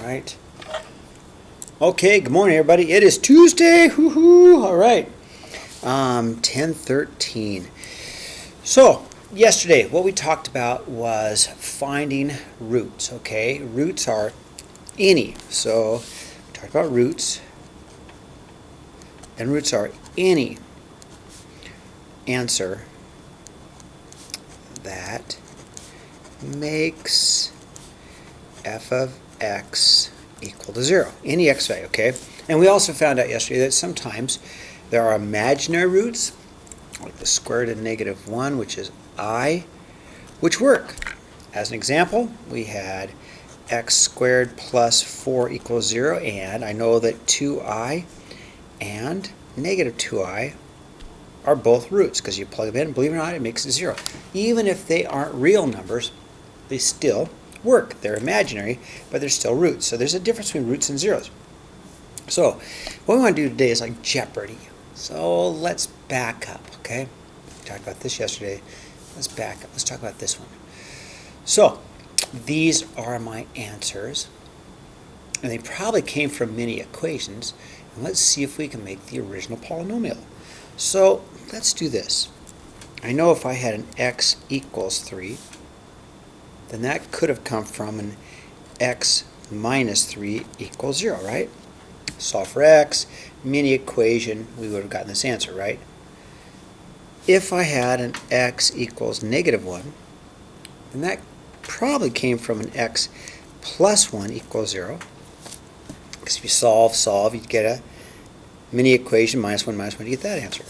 right. Okay, good morning, everybody. It is Tuesday. Woohoo! All right. 10:13. So, yesterday, what we talked about was finding roots, okay? Roots are any. So, we talked about roots. And roots are any answer that makes f of x equal to 0. Any x value, okay? And we also found out yesterday that sometimes there are imaginary roots, like the square root of -1, which is I, which work. As an example, we had x squared plus 4 equals 0, and I know that 2i and -2i are both roots, because you plug them in, believe it or not, it makes it 0. Even if they aren't real numbers, they still work. They're imaginary, but they're still roots. So there's a difference between roots and zeros. So what we want to do today is like Jeopardy. So let's back up, okay? We talked about this yesterday. Let's back up. Let's talk about this one. So these are my answers, and they probably came from many equations. And let's see if we can make the original polynomial. So let's do this. I know if I had an x equals 3, then that could have come from an x minus 3 equals 0, right? Solve for x, mini equation, we would have gotten this answer, right? If I had an x equals -1, then that probably came from an x plus 1 equals 0. Because if you solve, you'd get a mini equation, -1, -1, you get that answer.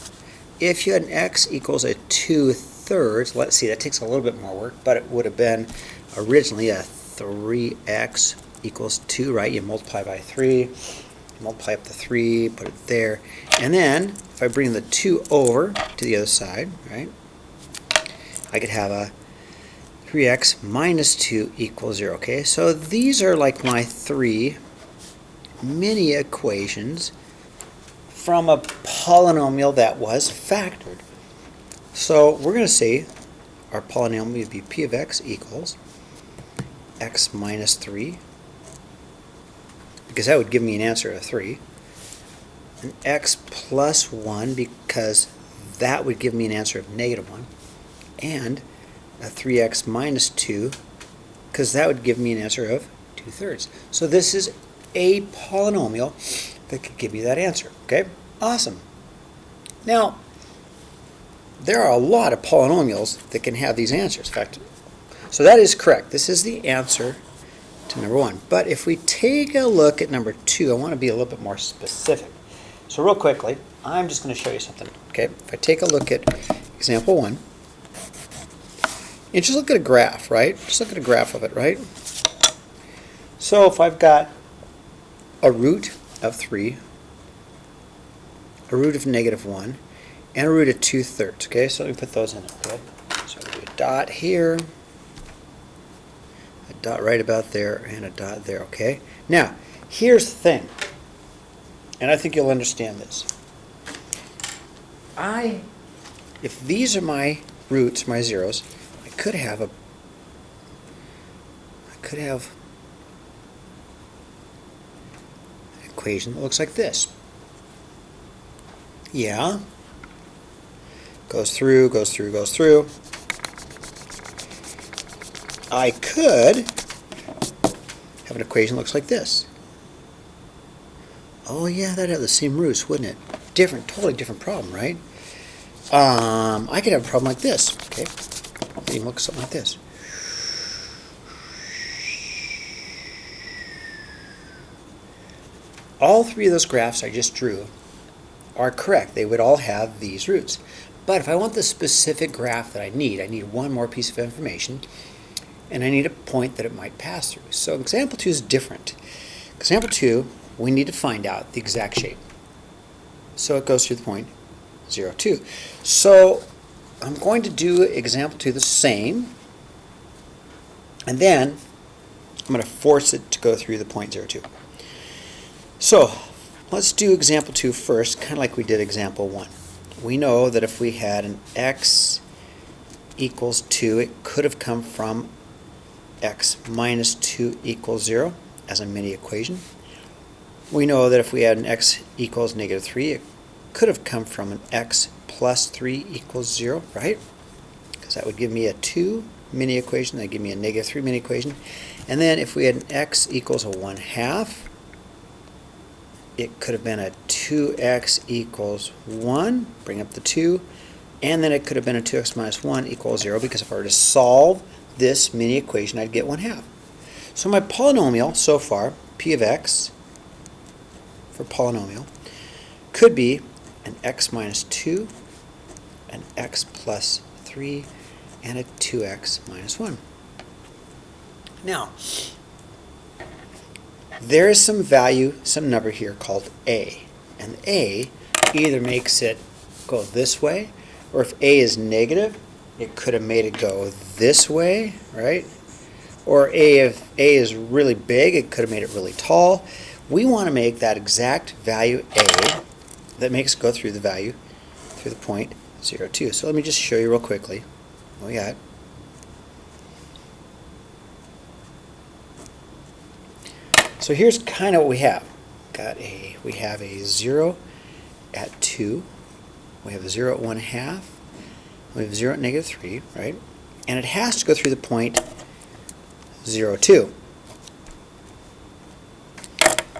If you had an x equals a 2/3, let's see, that takes a little bit more work, but it would have been originally a 3x equals 2, right? You multiply by 3, multiply up the 3, put it there, and then if I bring the 2 over to the other side, right, I could have a 3x minus 2 equals 0, okay? So these are like my 3 mini equations from a polynomial that was factored. So we're going to say our polynomial would be p of x equals x minus 3, because that would give me an answer of 3, and x plus 1, because that would give me an answer of -1, and a 3x minus 2, because that would give me an answer of 2/3. So this is a polynomial that could give you that answer, okay? Awesome. Now, there are a lot of polynomials that can have these answers. In fact, so that is correct. This is the answer to number 1. But if we take a look at number 2, I want to be a little bit more specific. So real quickly, I'm just going to show you something. Okay, if I take a look at example 1, and just look at a graph, right? Just look at a graph of it, right? So if I've got a root of 3, a root of -1, and a root of 2/3, okay? So let me put those in there, okay? So I'll do a dot here, a dot right about there, and a dot there, okay? Now, here's the thing, and I think you'll understand this. If these are my roots, my zeros, I could have an equation that looks like this. Yeah. Goes through, goes through, goes through. I could have an equation that looks like this. Oh yeah, that'd have the same roots, wouldn't it? Different, totally different problem, right? I could have a problem like this, okay? It even looks something like this. All 3 of those graphs I just drew are correct. They would all have these roots. But if I want the specific graph that I need one more piece of information, and I need a point that it might pass through. So example 2 is different. Example 2, we need to find out the exact shape. So it goes through the point 0, 2. So I'm going to do example 2 the same, and then I'm going to force it to go through the point 0, 2. So let's do example 2 first, kind of like we did example 1. We know that if we had an x equals 2, it could have come from x minus 2 equals 0. as a mini equation. We know that if we had an x equals negative 3, it could have come from an x plus 3 equals 0, right? Because that would give me a 2 mini equation, that would give me a negative 3 mini equation. And then if we had an x equals a 1/2, it could have been a 2x equals 1, bring up the 2, and then it could have been a 2x minus 1 equals 0, because if I were to solve this mini equation, I'd get 1/2. So my polynomial so far, p of x for polynomial, could be an x minus 2, an x plus 3, and a 2x minus 1. Now, there is some value, some number here called a. And a either makes it go this way, or if a is negative, it could have made it go this way, right? Or if a is really big, it could have made it really tall. We want to make that exact value a that makes it go through the value, through the point 0, 2. So let me just show you real quickly what we got. So here's kind of what we have. We have a 0 at 2, we have a 0 at 1/2, we have a 0 at negative 3, right? And it has to go through the point 0, 2.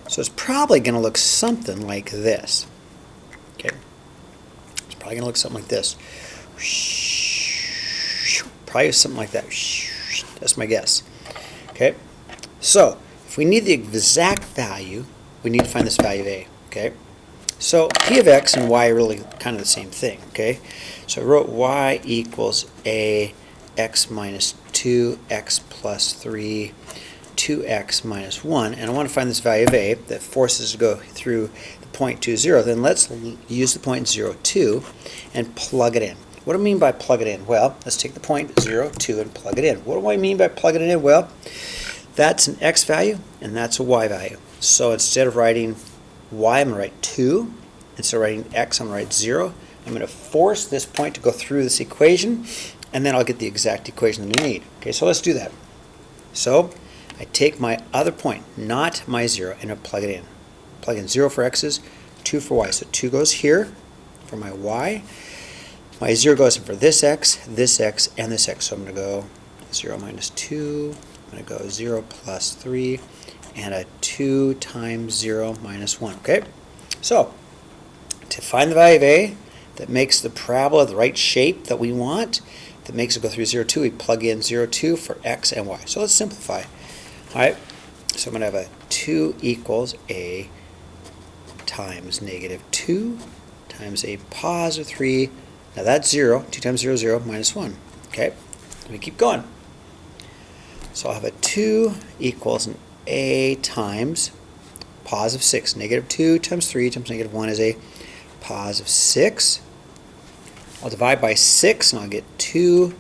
So it's probably going to look something like this. Okay, it's probably going to look something like this. Probably something like that. That's my guess. Okay, so if we need the exact value, we need to find this value of a. Okay, so p of x and y are really kind of the same thing. Okay, so I wrote y equals a x minus 2, x plus 3, 2x minus 1, and I want to find this value of a that forces us to go through the point 2, 0. Then let's use the point 0, 2 and plug it in. What do I mean by plug it in? Well, let's take the point 0, 2 and plug it in. What do I mean by plugging it in? Well, that's an x value and that's a y value. So instead of writing y, I'm going to write 2. Instead of writing x, I'm going to write 0. I'm going to force this point to go through this equation, and then I'll get the exact equation that I need. Okay, so let's do that. So I take my other point, not my 0, and I plug it in. Plug in 0 for x's, 2 for y. So 2 goes here for my y. My 0 goes in for this x, and this x. So I'm going to go 0 minus 2. I'm going to go 0 plus 3, and a 2 times 0 minus 1. Okay? So to find the value of a that makes the parabola the right shape that we want, that makes it go through 0, 2, we plug in 0, 2 for x and y. So let's simplify. All right, so I'm going to have a 2 equals a times negative 2 times a positive 3. Now that's 0. 2 times 0 is 0 minus 1. Okay, let me keep going. So I'll have a 2 equals an a times positive 6. Negative 2 times 3 times negative 1 is a positive 6. I'll divide by 6 and I'll get 2,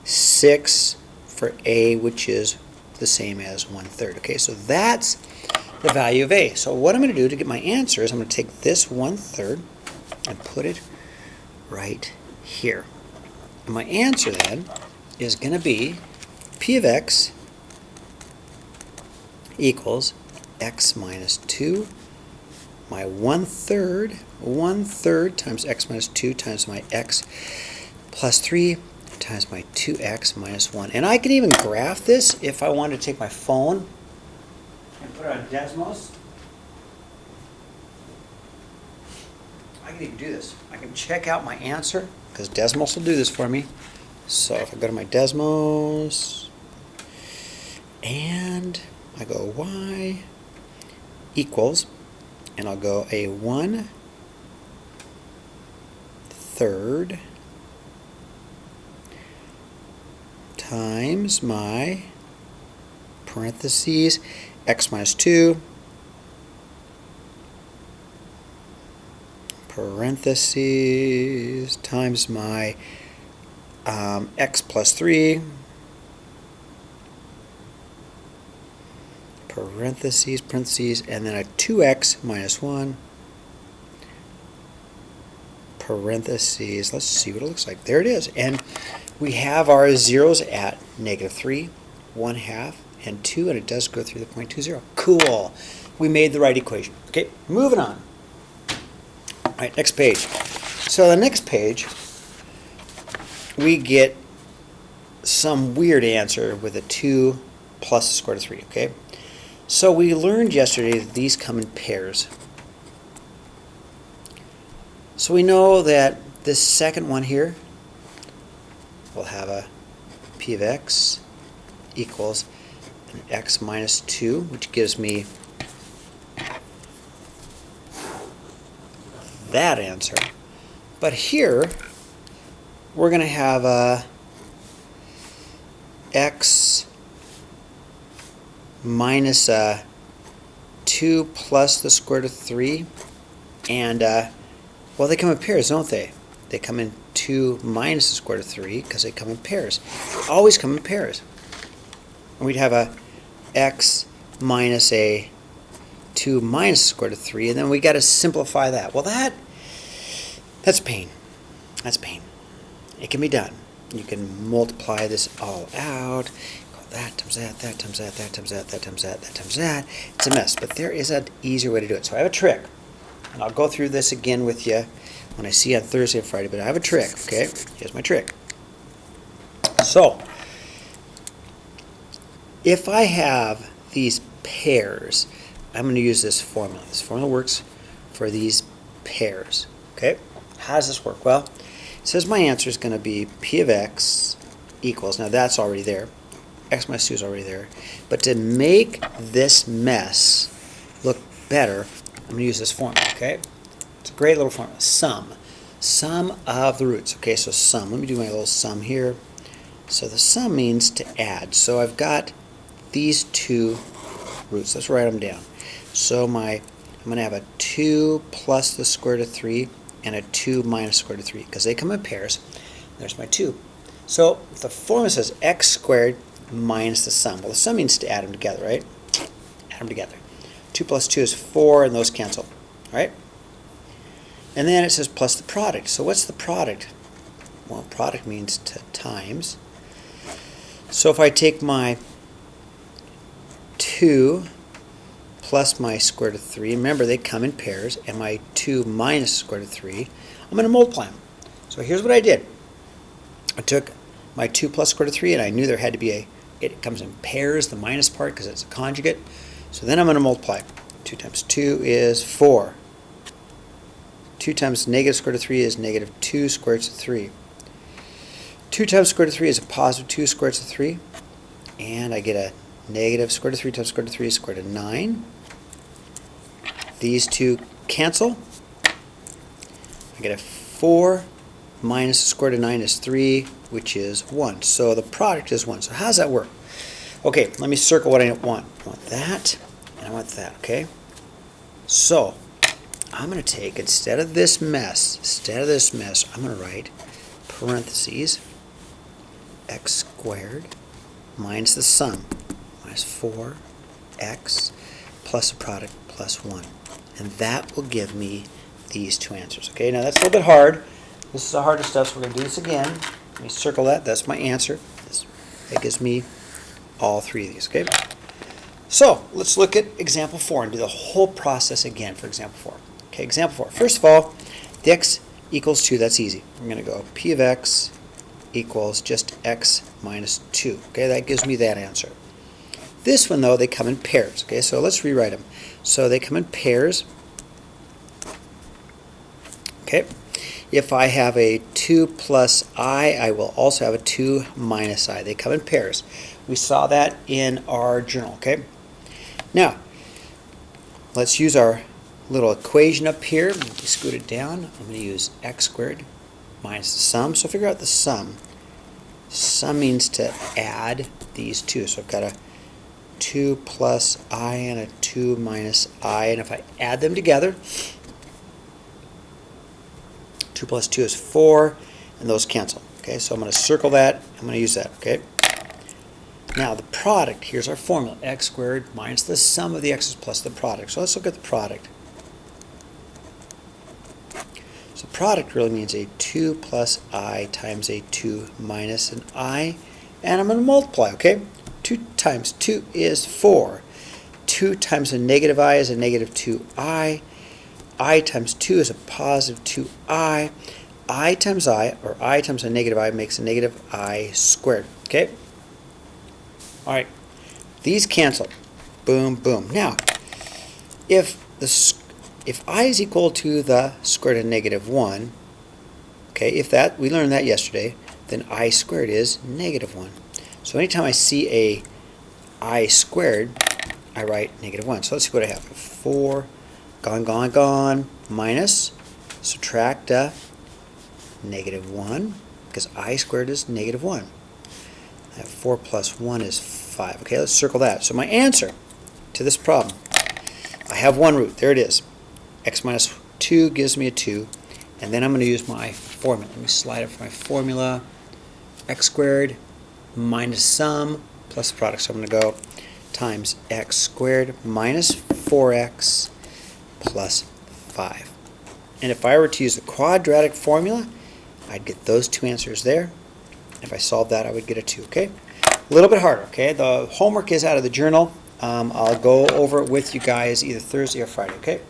6 for a, which is the same as 1/3. Okay, so that's the value of a. So what I'm going to do to get my answer is I'm going to take this 1/3 and put it right here. And my answer then is going to be p of x equals x minus 2, my 1/3 times x minus 2 times my x plus 3 times my 2x minus 1. And I can even graph this if I wanted to take my phone and put it on Desmos. I can even do this. I can check out my answer because Desmos will do this for me. So if I go to my Desmos and I go y equals, and I'll go a 1/3 times my parentheses x minus 2 parentheses times my x plus 3 parentheses, and then a 2x minus 1 parentheses. Let's see what it looks like. There it is. And we have our zeros at negative 3, 1/2, and 2, and it does go through the point 20. Cool. We made the right equation. Okay, moving on. All right, next page. So the next page, we get some weird answer with a 2 plus the square root of 3, okay? So we learned yesterday that these come in pairs. So we know that this second one here will have a p of x equals an x minus 2, which gives me that answer. But here, we're going to have a x minus 2 plus the square root of 3, and well, they come in pairs, don't they? They come in 2 minus the square root of 3 because they come in pairs. They always come in pairs. And we'd have a x minus a 2 minus the square root of 3, and then we got to simplify that. Well, that's pain. That's pain. It can be done. You can multiply this all out. That times that, that times that, that times that, that times that, that times that. It's a mess, but there is an easier way to do it. So I have a trick. And I'll go through this again with you when I see you on Thursday and Friday, but I have a trick, okay? Here's my trick. So, if I have these pairs, I'm going to use this formula. This formula works for these pairs, okay? How does this work? Well, it says my answer is going to be p of x equals, now that's already there, x minus 2 is already there, but to make this mess look better, I'm going to use this formula, okay? It's a great little formula. Sum of the roots. Okay, so sum. Let me do my little sum here. So the sum means to add. So I've got these two roots. Let's write them down. So I'm going to have a 2 plus the square root of 3 and a 2 minus the square root of 3 because they come in pairs. There's my 2. So the formula says x squared minus the sum. Well, the sum means to add them together, right? Add them together. 2 plus 2 is 4, and those cancel, right? And then it says plus the product. So what's the product? Well, product means to times. So if I take my 2 plus my square root of 3, remember they come in pairs, and my 2 minus square root of 3, I'm going to multiply them. So here's what I did. I took my 2 plus square root of 3, and I knew there had to be it comes in pairs, the minus part, because it's a conjugate. So then I'm going to multiply. 2 times 2 is 4. 2 times negative square root of 3 is negative 2 square root of 3. 2 times square root of 3 is a positive 2 square root of 3. And I get a negative square root of 3 times square root of 3 is square root of 9. These two cancel. I get a 4 minus the square root of 9 is 3, which is 1. So the product is 1. So how does that work? Okay, let me circle what I want. I want that, and I want that, okay? So, I'm going to take, instead of this mess, I'm going to write parentheses, x squared minus the sum, minus 4x plus the product plus 1. And that will give me these two answers, okay? Now that's a little bit hard. This is the harder stuff, so we're going to do this again. Let me circle that. That's my answer. That gives me all three of these, okay? So, let's look at example 4 and do the whole process again for example 4. Okay, example 4. First of all, the x equals 2. That's easy. I'm going to go p of x equals just x minus 2. Okay, that gives me that answer. This one, though, they come in pairs. Okay, so let's rewrite them. So they come in pairs. Okay. If I have a 2 plus I will also have a 2 minus I. They come in pairs. We saw that in our journal, okay? Now, let's use our little equation up here. Scoot it down. I'm going to use x squared minus the sum. So figure out the sum. Sum means to add these two. So I've got a 2 plus I and a 2 minus I. And if I add them together, 2 plus 2 is 4, and those cancel. Okay, so I'm going to circle that. I'm going to use that. Okay. Now the product, here's our formula, x squared minus the sum of the x's plus the product. So let's look at the product. So product really means a 2 plus I times a 2 minus an I, and I'm going to multiply, okay? 2 times 2 is 4. 2 times a negative I is a negative 2I. I times 2 is a positive 2I. I times I, or I times a negative I, makes a negative I squared. Okay? All right. These cancel. Boom, boom. Now, if I is equal to the square root of negative 1, okay, if that, we learned that yesterday, then I squared is negative 1. So anytime I see a I squared, I write negative 1. So let's see what I have. 4, gone, gone, gone, minus, subtract negative 1, because I squared is negative 1. I have 4 plus 1 is 5. Okay, let's circle that. So my answer to this problem, I have one root. There it is. X minus 2 gives me a 2. And then I'm going to use my formula. Let me slide it for my formula. X squared minus sum plus the product. So I'm going to go times x squared minus 4x plus 5. And if I were to use the quadratic formula, I'd get those two answers there. If I solve that, I would get a 2, okay? A little bit harder, okay? The homework is out of the journal. I'll go over it with you guys either Thursday or Friday, okay?